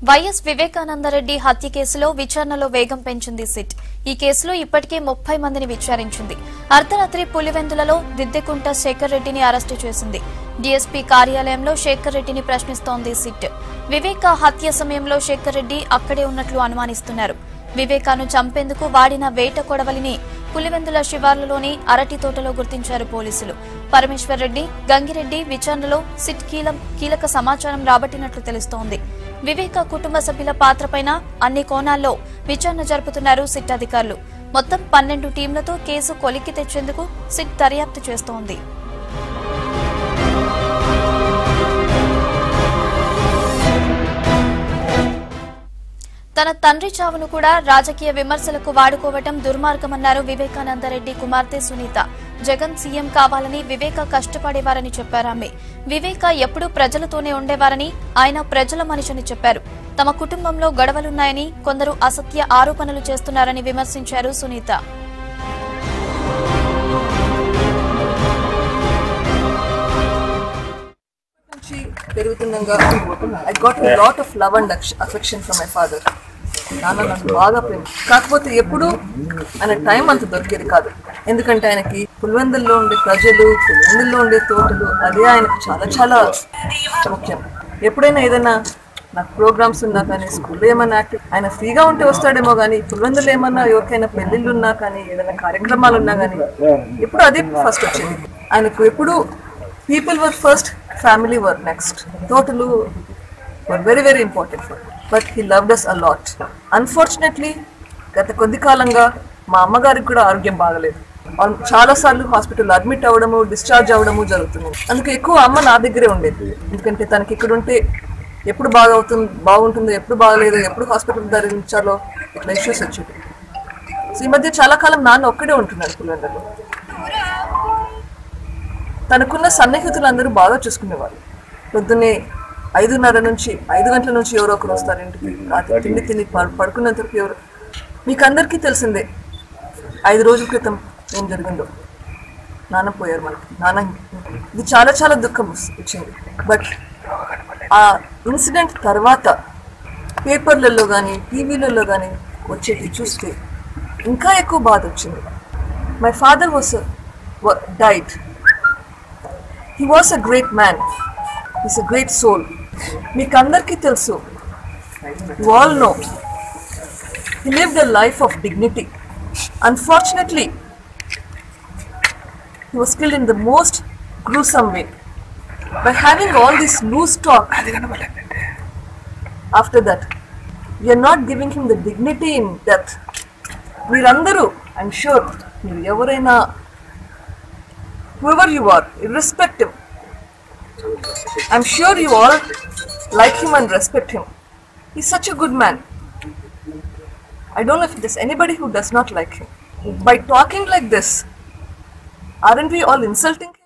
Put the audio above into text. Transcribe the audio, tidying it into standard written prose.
YS Vivekananda Reddy హత్య కేసులో విచారణలో వేగం పెంచింది సిట్. ఈ కేసులో ఇప్పటికే 30 మందిని విచారించింది. అర్ధరాత్రి పులివెందులలో దిద్దెకుంట శేఖర్ రెడ్డిని అరెస్టు చేసింది. డీఎస్పీ కార్యాలయంలో శేఖర్ రెడ్డిని ప్రశ్నిస్తోంది సిట్. వివేక హత్య సమయంలో శేఖర్ రెడ్డి అక్కడే ఉన్నట్లు అనుమానిస్తున్నారు. వివేకాను చంపేందుకు వాడిన వేట కొడవలిని పులివెందుల శివార్లలోని అరటి తోటలో గుర్తించారు పోలీసులు. పరమేశ్వర్ రెడ్డి, గంగిరెడ్డి విచారణలో సిట్ కీలక సమాచారం రాబట్టినట్లు తెలుస్తోంది. వివేక కుటుంబ సభ్యుల పాత్రపైన అన్ని కోణాల్లో విచారణ జరుపుతున్నారు సిట్ అధికారులు. మొత్తం 12 టీంలతో కేసు కొలిక్కి తెచ్చేందుకు సిట్ దర్యాప్తు చేస్తోంది. తన తండ్రి చావును కూడా రాజకీయ విమర్శలకు వాడుకోవటం దుర్మార్గమన్నారు వివేకానందరెడ్డి కుమార్తె సునీత. జగన్ సీఎం కావాలని వివేక కష్టపడేవారని చెప్పారామె. వివేక ఎప్పుడూ ప్రజలతోనే ఉండేవారని, ఆయన ప్రజల మనిషిని చెప్పారు. తమ కుటుంబంలో గొడవలున్నాయని, కొందరు అసత్య ఆరోపణలు చేస్తున్నారని విమర్శించారు Sunitha. పెరుగుతుండగా I got a lot of love and affection from my father. నాన్న నన్ను బాగా ప్రేమ, కాకపోతే ఎప్పుడు ఆయన టైం అంత దొరికేది కాదు. ఎందుకంటే ఆయనకి పులివెందుల్లో ఉండే ప్రజలు, పులివెందుల్లో ఉండే తోటలు, అదే ఆయనకు చాలా చాలా ముఖ్యం. ఎప్పుడైనా ఏదైనా నాకు ప్రోగ్రామ్స్ ఉన్నా కానీ, స్కూల్లో ఏమైనా యాక్టివ్ ఆయన ఫ్రీగా ఉంటే వస్తాడేమో కానీ, పులివెందులో ఏమన్నా ఎవరికైనా పెళ్లిళ్ళు ఉన్నా కానీ, ఏదైనా కార్యక్రమాలు ఉన్నా కానీ ఎప్పుడు అదే ఫస్ట్ వచ్చేది. ఆయనకు ఎప్పుడు people were first, family were next. Totally were very very important for him. But he loved us a lot. Unfortunately, గత కొద్ది కాలంగా మా అమ్మగారికి కూడా ఆరోగ్యం బాగలేదు. చాలా సార్లు హాస్పిటల్ అడ్మిట్ అవ్వడము, డిశ్చార్జ్ అవ్వడము జరుగుతుంది. అందుకే ఎక్కువ అమ్మ నా దగ్గరే ఉండేది. ఎందుకంటే తనకి ఇక్కడ ఉంటే ఎప్పుడు బాగుంటుందో, ఎప్పుడు బాగలేదో, ఎప్పుడు హాస్పిటల్ ధరించాలో ఇట్లా ఇష్యూస్ వచ్చేది. సో ఈ మధ్య చాలా కాలం నాన్న ఒక్కడే ఉంటున్నారు పులివెందులో. తనకున్న సన్నిహితులు అందరూ బాగా చూసుకునేవాళ్ళు. పొద్దున్నే 5:30 నుంచి 5 గంటల నుంచి ఎవరో ఒకరు వస్తారు ఇంటికి. రాత్రి తిని పడుకున్నంతవరకు ఎవరు. మీకు అందరికీ తెలిసిందే 5 రోజుల క్రితం ఏం జరిగిందో. నాన్న పోయారు మనకి. నాన్న ఇది చాలా చాలా దుఃఖం వచ్చింది. బట్ ఆ ఇన్సిడెంట్ తర్వాత పేపర్లలో కానీ, టీవీలలో కానీ వచ్చేది చూస్తే ఇంకా ఎక్కువ బాధ వచ్చింది. My father was died. He was a great man. He's a great soul. మీకు అందరికీ తెలుసు. You all know. He lived a life of dignity. Unfortunately, he was killed in the most gruesome way. By having all this loose talk, after that, we are not giving him the dignity in death. Veerandaru, I'm sure, మీరు ఎవరైనా, whoever you are, irrespective, I'm sure you all like him and respect him. He's such a good man. I don't know if there's anybody who does not like him. By talking like this, aren't we all insulting him?